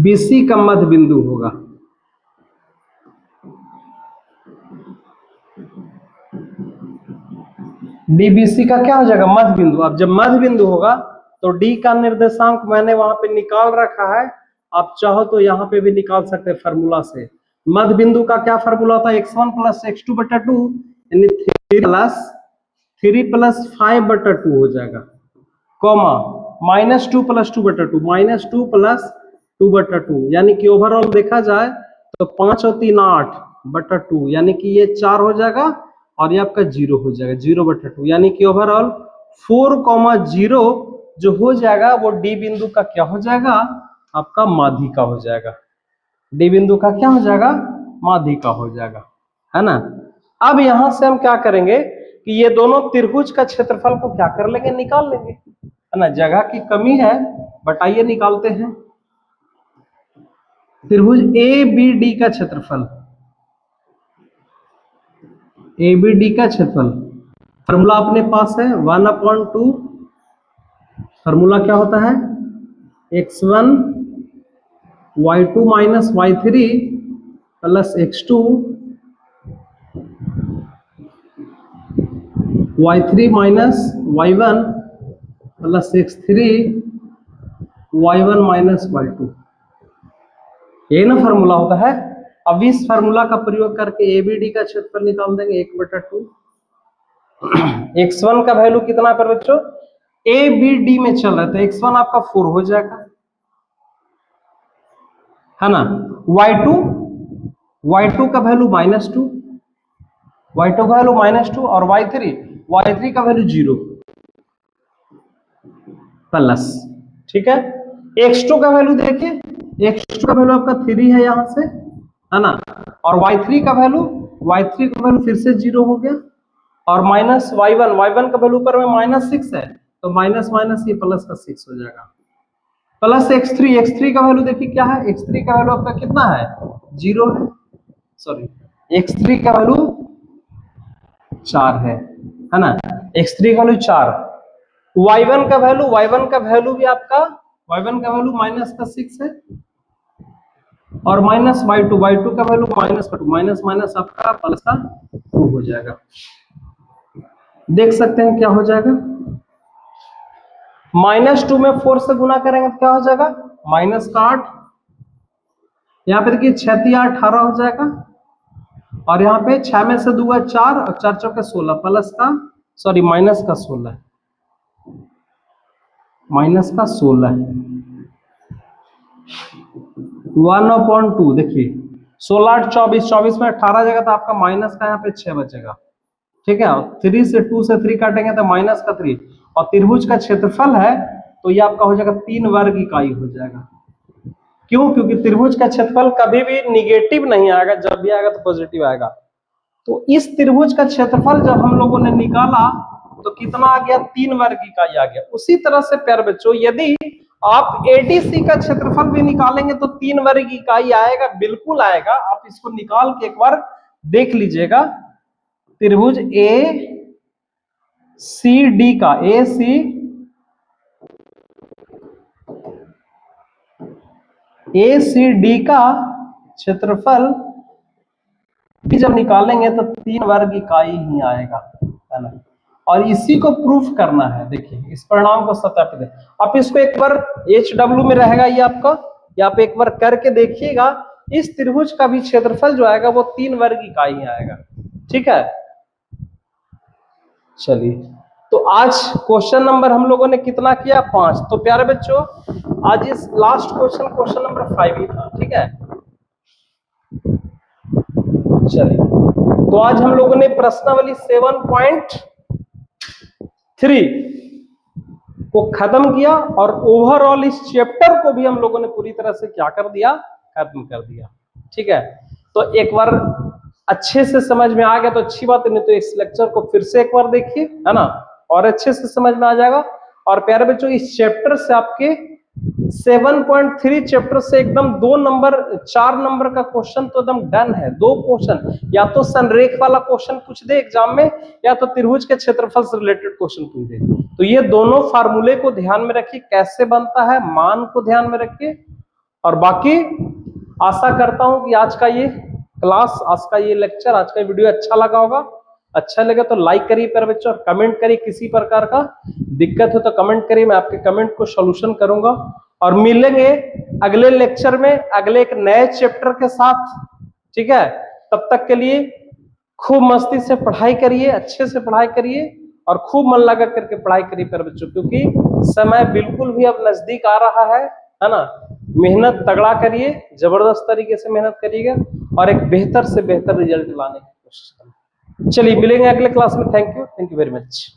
बीसी का मध्य बिंदु होगा। डीबीसी का क्या हो जाएगा, मध्य बिंदु। अब जब मध्य बिंदु होगा तो डी का निर्देशांक मैंने वहां पे निकाल रखा है, आप चाहो तो यहाँ पे भी निकाल सकते हैं फार्मूला से। मध्य बिंदु का क्या फार्मूला होता है, x1 + x2/2 यानी 3 + 5/2 हो जाएगा, कॉमा -2 + 2/2 -2 + 2/2 यानी कि ओवरऑल देखा जाए तो 5 और 3 8/2 यानी कि ये 4 हो जाएगा और ये आपका 0 हो जाएगा 0/2 यानी कि ओवरऑल 4, 0 जो हो जाएगा वो डी बिंदु का क्या हो जाएगा, आपका माध्यिका का हो जाएगा, डी बिंदु का क्या हो जाएगा, माध्यिका का हो जाएगा, है ना। अब यहां से हम क्या करेंगे कि ये दोनों त्रिभुज का क्षेत्रफल को क्या कर लेंगे, निकाल लेंगे, है ना। जगह की कमी है बट आइए निकालते हैं। त्रिभुज ए बी डी का क्षेत्रफल, ए बी डी का क्षेत्रफल फॉर्मूला अपने पास है 1/2, फॉर्मूला क्या होता है, x1 y2 minus y3 plus x2 y3 minus y1 plus x3 y1 minus y2, ये ना फॉर्मूला होता है। अब इस फॉर्मूला का प्रयोग करके एबीडी का क्षेत्रफल निकाल देंगे 1/2। x1 का वैल्यू कितना पर बच्चों, ए बी डी में चल रहा है तो x1 आपका 4 हो जाएगा, है ना। y2 का वैल्यू -2, y2 का वैल्यू -2 और y3 का वैल्यू 0 प्लस, ठीक है। x2 का वैल्यू देखिए, x2 का वैल्यू आपका 3 है यहां से, है ना। और y3 का वैल्यू फिर से 0 हो गया, और माइनस y1 का वैल्यू ऊपर में -6 है तो माइनस ये प्लस का 6 हो जाएगा, प्लस x3 का वैल्यू देखिए क्या है, x3 का वैल्यू आपका कितना है, 0 है, सॉरी x3 का वैल्यू 4 है ना, x3 का वैल्यू 4, y1 का वैल्यू भी आपका माइनस का 6 है, और माइनस y2 का वैल्यू माइनस आपका प्लस का 2 हो जाएगा। देख सकते हैं क्या हो जाएगा, -2 में 4 से गुना करेंगे तो क्या हो जाएगा, -8, यहाँ पे देखिए 6 × 18 हो जाएगा, और यहाँ पे 6 में से 2 4 और 4 × 16 माइनस का 16 1/2 देखिए 16 8 24 में 18 जगह तो आपका माइनस का यहाँ पे 6 बचेगा, ठीक है। 3 से 2 से 3 काटेंगे तो माइनस का 3, और त्रिभुज का क्षेत्रफल है तो ये आपका हो जाएगा 3 वर्ग इकाई हो जाएगा। क्यों, क्योंकि त्रिभुज का क्षेत्रफल कभी भी निगेटिव नहीं आएगा, जब भी आएगा तो पॉजिटिव आएगा। तो इस त्रिभुज का क्षेत्रफल जब हम लोगों ने निकाला तो कितना आ गया, 3 वर्ग इकाई आ गया। उसी तरह से प्यारे बच्चों यदि आप एडीसी का क्षेत्रफल भी निकालेंगे तो 3 वर्ग इकाई आएगा, बिल्कुल आएगा। आप इसको निकाल के एक बार देख लीजिएगा। त्रिभुज ए सी डी का ए सी डी का क्षेत्रफल भी जब निकालेंगे तो 3 वर्ग इकाई ही आएगा, है ना। और इसी को प्रूफ करना है, देखिए इस परिणाम को सत्यापित है। आप इसको एक बार HW में रहेगा ये आपका, या आप एक बार करके देखिएगा, इस त्रिभुज का भी क्षेत्रफल जो आएगा वो 3 वर्ग इकाई ही आएगा, ठीक है। चलिए, तो आज क्वेश्चन नंबर हम लोगों ने कितना किया, 5। तो प्यारे बच्चों आज इस लास्ट क्वेश्चन नंबर 5 ही था, ठीक है। चलिए, तो आज हम लोगों ने प्रश्नावली 7.3 को खत्म किया, और ओवरऑल इस चैप्टर को भी हम लोगों ने पूरी तरह से क्या कर दिया, खत्म कर दिया, ठीक है। तो एक बार अच्छे से समझ में आ गया तो अच्छी बात है, नहीं तो इस लेक्चर को फिर से एक बार देखिए, है ना, और अच्छे से समझ में आ जाएगा। और प्यारे बच्चों इस चैप्टर से आपके 7.3 चैप्टर से एकदम 4 नंबर का क्वेश्चन तो एकदम डन है। 2 क्वेश्चन, या तो संरेख वाला क्वेश्चन पूछ दे एग्जाम में, या तो त्रिभुज के क्षेत्रफल से रिलेटेड क्वेश्चन पूछ दे। तो ये दोनों फार्मूले को ध्यान में रखिए, कैसे बनता है, मान को ध्यान में रखिए। और बाकी आशा करता हूं कि आज का ये क्लास, आज का ये लेक्चर, आज का वीडियो अच्छा लगा होगा। अच्छा लगे तो लाइक करिए प्यारे बच्चों, और कमेंट करिए। किसी प्रकार का दिक्कत हो तो कमेंट करिए, मैं आपके कमेंट को सॉल्यूशन करूंगा। और मिलेंगे अगले लेक्चर में अगले एक नए चैप्टर के साथ, ठीक है। तब तक के लिए खूब मस्ती से पढ़ाई करिए, अच्छे से पढ़ाई करिए, और खूब मन लगा करके पढ़ाई करिए प्यारे बच्चों, क्योंकि समय बिल्कुल भी अब नजदीक आ रहा है ना। मेहनत तगड़ा करिए, जबरदस्त तरीके से मेहनत करिएगा, और एक बेहतर से बेहतर रिजल्ट लाने की कोशिश करिए। चलिए मिलेंगे अगले क्लास में। Thank you very much.